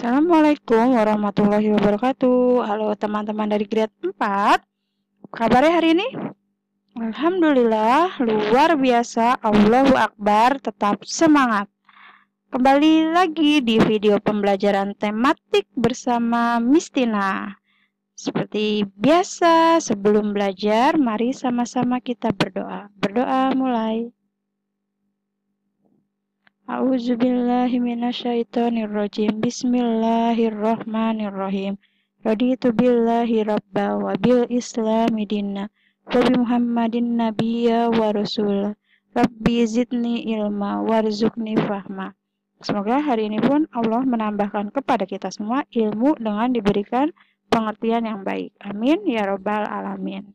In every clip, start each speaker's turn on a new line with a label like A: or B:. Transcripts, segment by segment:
A: Assalamualaikum warahmatullahi wabarakatuh. Halo teman-teman dari grade 4. Kabarnya hari ini? Alhamdulillah, luar biasa. Allahu Akbar, tetap semangat. Kembali lagi di video pembelajaran tematik bersama Miss Tina. Seperti biasa, sebelum belajar, mari sama-sama kita berdoa. Berdoa mulai. A'udzubillahi minasyaitonirrajim. Bismillahirrahmanirrahim. Raditu billahi rabba wa bil islami dinna wa bi Muhammadin nabiyya wa rasula. Rabbi zidni ilma warzuqni fahma. Semoga hari ini pun Allah menambahkan kepada kita semua ilmu dengan diberikan pengertian yang baik. Amin ya rabbal alamin.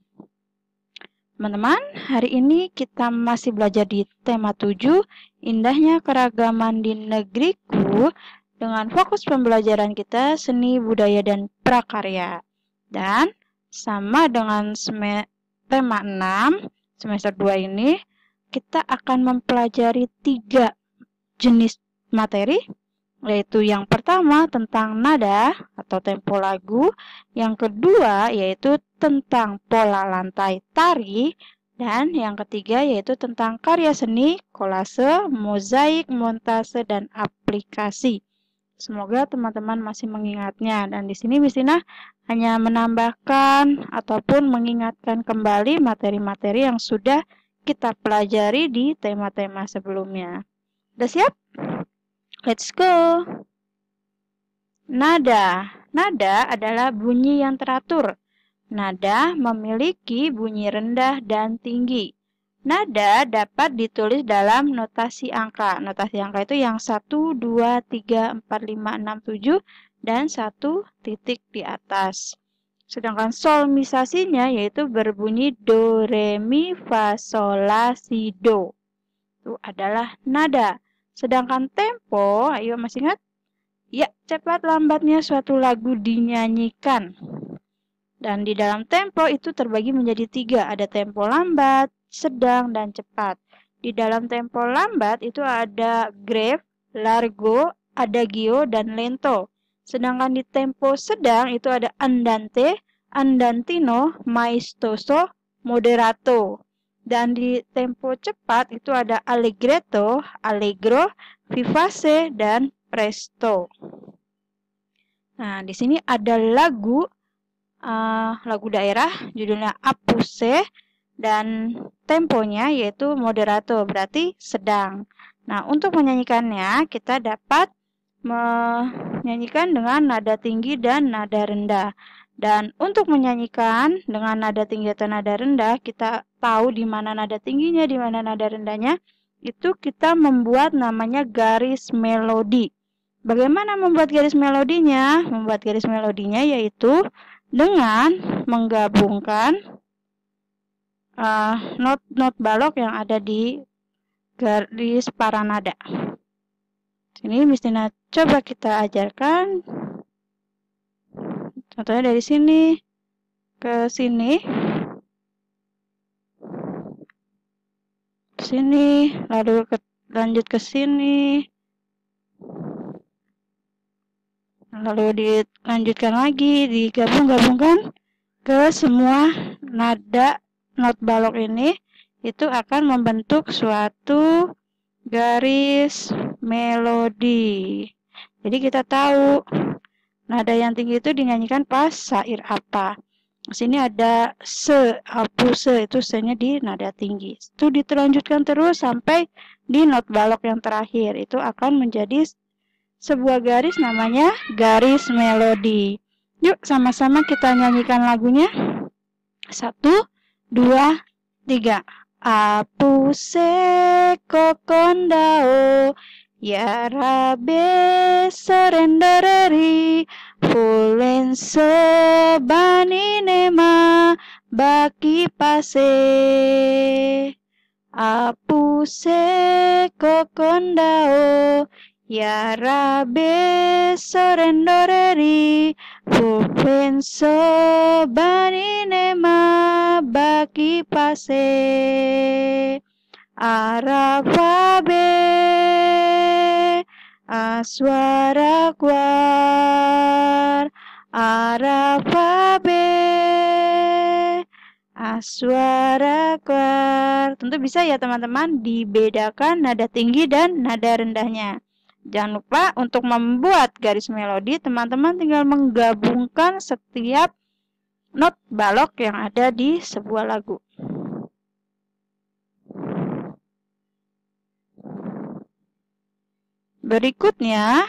A: Teman-teman, hari ini kita masih belajar di tema 7, indahnya keragaman di negeriku, dengan fokus pembelajaran kita seni, budaya, dan prakarya. Dan sama dengan tema 6, semester 2 ini, kita akan mempelajari 3 jenis materi, yaitu yang pertama tentang nada atau tempo lagu, yang kedua yaitu tentang pola lantai tari, dan yang ketiga yaitu tentang karya seni, kolase, mozaik, montase, dan aplikasi. Semoga teman-teman masih mengingatnya, dan di sini Miss Tina hanya menambahkan ataupun mengingatkan kembali materi-materi yang sudah kita pelajari di tema-tema sebelumnya. Udah siap? Let's go! Nada. Nada adalah bunyi yang teratur. Nada memiliki bunyi rendah dan tinggi. Nada dapat ditulis dalam notasi angka. Notasi angka itu yang 1, 2, 3, 4, 5, 6, 7 dan 1 titik di atas. Sedangkan solmisasinya yaitu berbunyi do, re, mi, fa, sol, la, si, do. Itu adalah nada. Sedangkan tempo, ayo masih ingat? Ya, cepat lambatnya suatu lagu dinyanyikan. Dan di dalam tempo itu terbagi menjadi 3. Ada tempo lambat, sedang, dan cepat. Di dalam tempo lambat itu ada grave, largo, adagio, dan lento. Sedangkan di tempo sedang itu ada andante, andantino, maestoso, moderato. Dan di tempo cepat itu ada allegretto, allegro, vivace, dan presto. Nah, di sini ada lagu daerah, judulnya Apuse, dan temponya yaitu moderato, berarti sedang. Nah, untuk menyanyikannya kita dapat menyanyikan dengan nada tinggi dan nada rendah. Dan untuk menyanyikan dengan nada tinggi atau nada rendah, kita tahu di mana nada tingginya, di mana nada rendahnya. Itu kita membuat namanya garis melodi. Bagaimana membuat garis melodinya? Membuat garis melodinya yaitu dengan menggabungkan not-not balok yang ada di garis para nada. Ini Miss Tina coba kita ajarkan. Contohnya dari sini ke sini, lalu lanjut ke sini, lalu dilanjutkan lagi, digabungkan ke semua nada not balok ini, itu akan membentuk suatu garis melodi. Jadi kita tahu nada yang tinggi itu dinyanyikan pas syair apa. Di sini ada se, apuse, itu se-nya di nada tinggi. Itu dilanjutkan terus sampai di not balok yang terakhir. Itu akan menjadi sebuah garis namanya garis melodi. Yuk sama-sama kita nyanyikan lagunya. 1, 2, 3. Apuse kokondao yarabe sorendoreri fulenso baninema baki pase. Apuse kokondao yarabe sorendoreri fulenso baninema baki pase. Arafabe suara kuar, arafa be, suara kuar. Tentu bisa ya teman-teman dibedakan nada tinggi dan nada rendahnya. Jangan lupa untuk membuat garis melodi, teman-teman tinggal menggabungkan setiap not balok yang ada di sebuah lagu. Berikutnya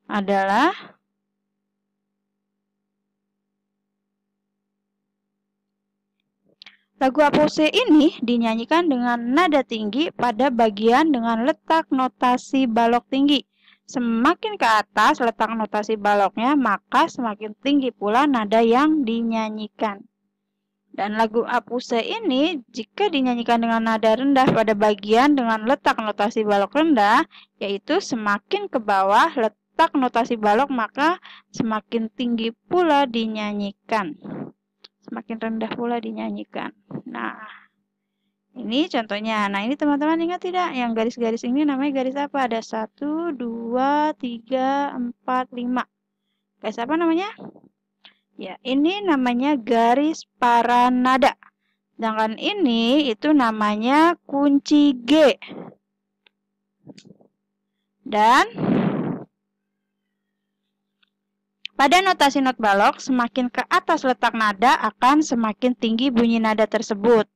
A: adalah lagu Apose ini dinyanyikan dengan nada tinggi pada bagian dengan letak notasi balok tinggi. Semakin ke atas letak notasi baloknya, maka semakin tinggi pula nada yang dinyanyikan. Dan lagu Apuse ini jika dinyanyikan dengan nada rendah pada bagian dengan letak notasi balok rendah, yaitu semakin ke bawah letak notasi balok maka semakin tinggi pula dinyanyikan. Semakin rendah pula dinyanyikan. Nah, ini contohnya. Nah, ini teman-teman ingat tidak? Yang garis-garis ini namanya garis apa? Ada 1, 2, 3, 4, 5. Garis apa namanya? Ya, ini namanya garis para nada. Sedangkan ini itu namanya kunci G. Dan pada notasi not balok, semakin ke atas letak nada akan semakin tinggi bunyi nada tersebut.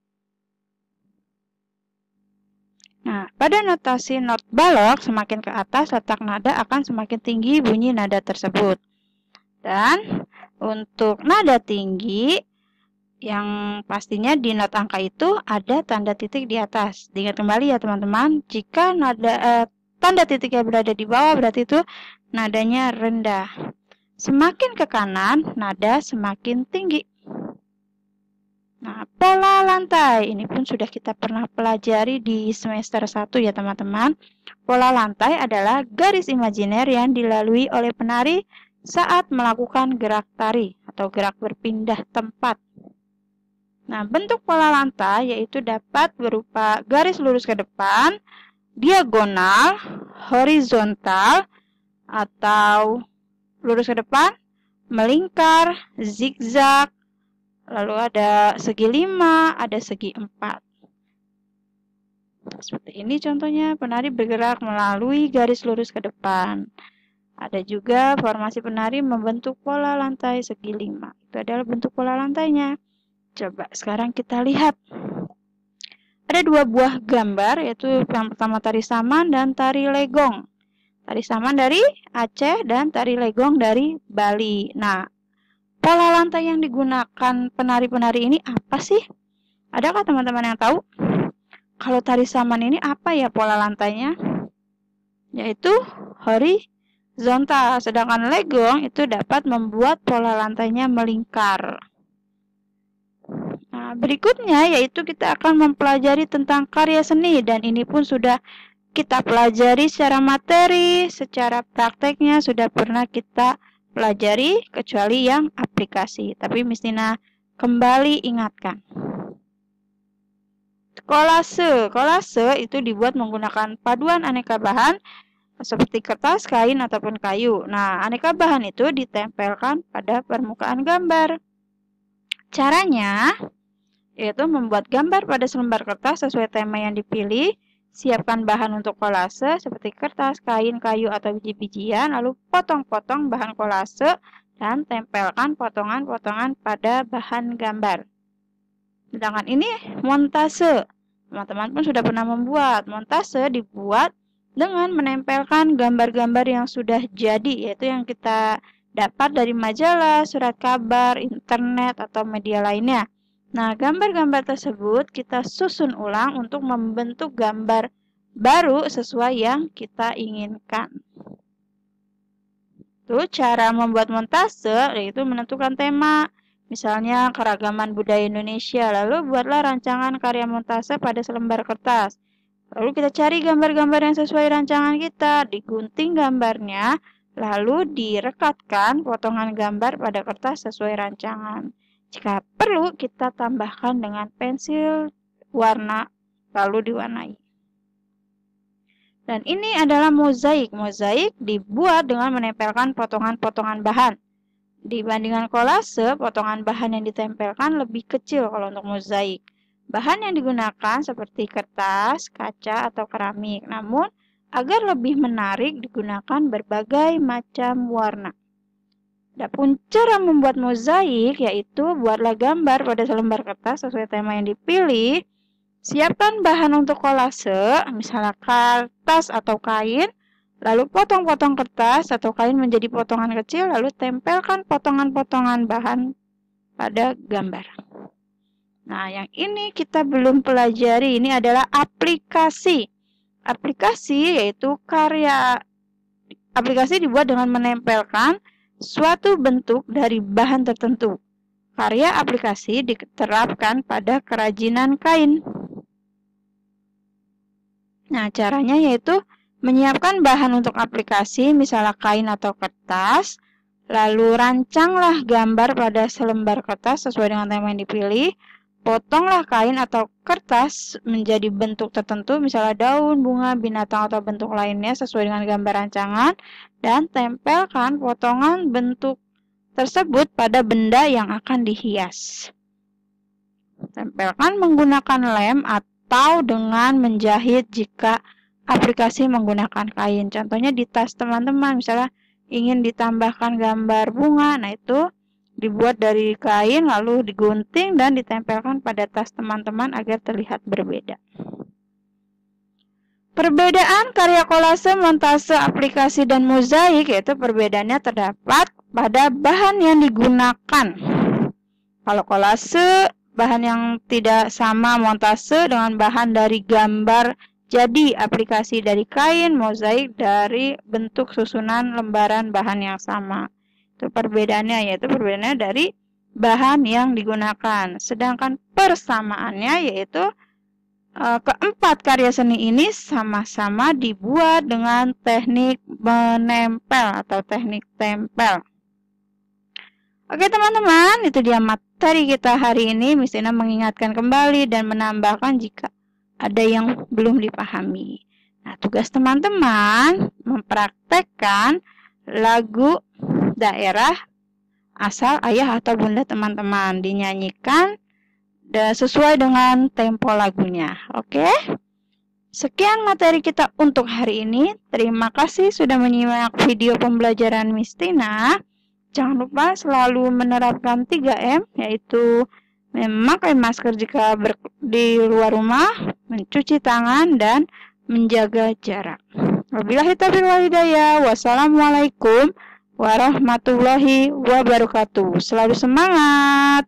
A: Nah, pada notasi not balok, semakin ke atas letak nada akan semakin tinggi bunyi nada tersebut. Dan untuk nada tinggi, yang pastinya di not angka itu ada tanda titik di atas. Diingat kembali ya teman-teman, jika nada tanda titiknya berada di bawah berarti itu nadanya rendah. Semakin ke kanan, nada semakin tinggi. Nah, pola lantai ini pun sudah kita pernah pelajari di semester 1 ya teman-teman. Pola lantai adalah garis imajiner yang dilalui oleh penari saat melakukan gerak tari atau gerak berpindah tempat. Nah, bentuk pola lantai yaitu dapat berupa garis lurus ke depan, diagonal, horizontal, atau lurus ke depan, melingkar, zigzag, lalu ada segi 5, ada segi 4. Seperti ini contohnya, penari bergerak melalui garis lurus ke depan. Ada juga formasi penari membentuk pola lantai segi 5. Itu adalah bentuk pola lantainya. Coba sekarang kita lihat. Ada 2 buah gambar, yaitu yang pertama tari saman dan tari legong. Tari saman dari Aceh dan tari legong dari Bali. Nah, pola lantai yang digunakan penari-penari ini apa sih? Adakah teman-teman yang tahu? Kalau tari saman ini apa ya pola lantainya? Yaitu horizontal. Sedangkan legong itu dapat membuat pola lantainya melingkar. Nah, berikutnya yaitu kita akan mempelajari tentang karya seni. Dan ini pun sudah kita pelajari secara materi, secara prakteknya sudah pernah kita pelajari kecuali yang aplikasi. Tapi Mistina kembali ingatkan. Kolase. Kolase itu dibuat menggunakan paduan aneka bahan seperti kertas, kain, ataupun kayu. Nah, aneka bahan itu ditempelkan pada permukaan gambar. Caranya yaitu membuat gambar pada selembar kertas sesuai tema yang dipilih. Siapkan bahan untuk kolase seperti kertas, kain, kayu, atau biji-bijian. Lalu potong-potong bahan kolase dan tempelkan potongan-potongan pada bahan gambar. Sedangkan ini montase. Teman-teman pun sudah pernah membuat. Montase dibuat dengan menempelkan gambar-gambar yang sudah jadi, yaitu yang kita dapat dari majalah, surat kabar, internet, atau media lainnya. Nah, gambar-gambar tersebut kita susun ulang untuk membentuk gambar baru sesuai yang kita inginkan. Itu cara membuat montase, yaitu menentukan tema. Misalnya keragaman budaya Indonesia, lalu buatlah rancangan karya montase pada selembar kertas. Lalu kita cari gambar-gambar yang sesuai rancangan kita, digunting gambarnya, lalu direkatkan potongan gambar pada kertas sesuai rancangan. Jika perlu, kita tambahkan dengan pensil warna, lalu diwarnai. Dan ini adalah mozaik. Mozaik dibuat dengan menempelkan potongan-potongan bahan. Dibandingkan kolase, potongan bahan yang ditempelkan lebih kecil kalau untuk mozaik. Bahan yang digunakan seperti kertas, kaca, atau keramik. Namun, agar lebih menarik digunakan berbagai macam warna. Adapun cara membuat mozaik yaitu buatlah gambar pada selembar kertas sesuai tema yang dipilih. Siapkan bahan untuk kolase, misalnya kertas atau kain, lalu potong-potong kertas atau kain menjadi potongan kecil, lalu tempelkan potongan-potongan bahan pada gambar. Nah, yang ini kita belum pelajari, ini adalah aplikasi. Aplikasi yaitu aplikasi dibuat dengan menempelkan suatu bentuk dari bahan tertentu. Karya aplikasi diterapkan pada kerajinan kain. Nah, caranya yaitu menyiapkan bahan untuk aplikasi, misalnya kain atau kertas, lalu rancanglah gambar pada selembar kertas sesuai dengan tema yang dipilih, potonglah kain atau kertas menjadi bentuk tertentu, misalnya daun, bunga, binatang, atau bentuk lainnya sesuai dengan gambar rancangan, dan tempelkan potongan bentuk tersebut pada benda yang akan dihias. Tempelkan menggunakan lem atau dengan menjahit jika aplikasi menggunakan kain. Contohnya di tas teman-teman, misalnya ingin ditambahkan gambar bunga, nah itu dibuat dari kain lalu digunting dan ditempelkan pada tas teman-teman agar terlihat berbeda. Perbedaan karya kolase, montase, aplikasi, dan mozaik yaitu perbedaannya terdapat pada bahan yang digunakan. Kalau kolase, bahan yang tidak sama, montase dengan bahan dari gambar jadi aplikasi dari kain, mozaik dari bentuk susunan lembaran bahan yang sama. Itu perbedaannya, yaitu perbedaannya dari bahan yang digunakan. Sedangkan persamaannya yaitu keempat karya seni ini sama-sama dibuat dengan teknik menempel atau teknik tempel. Oke teman-teman, itu dia materi kita hari ini. Miss Tina mengingatkan kembali dan menambahkan jika ada yang belum dipahami. Nah, tugas teman-teman mempraktekkan lagu daerah asal ayah atau bunda teman-teman. Dinyanyikan sesuai dengan tempo lagunya. Oke? Sekian materi kita untuk hari ini. Terima kasih sudah menyimak video pembelajaran Miss Tina. Jangan lupa selalu menerapkan 3M, yaitu memakai masker jika di luar rumah, mencuci tangan, dan menjaga jarak. Wabillahi taufiq wal hidayah. Wassalamualaikum warahmatullahi wabarakatuh. Selalu semangat!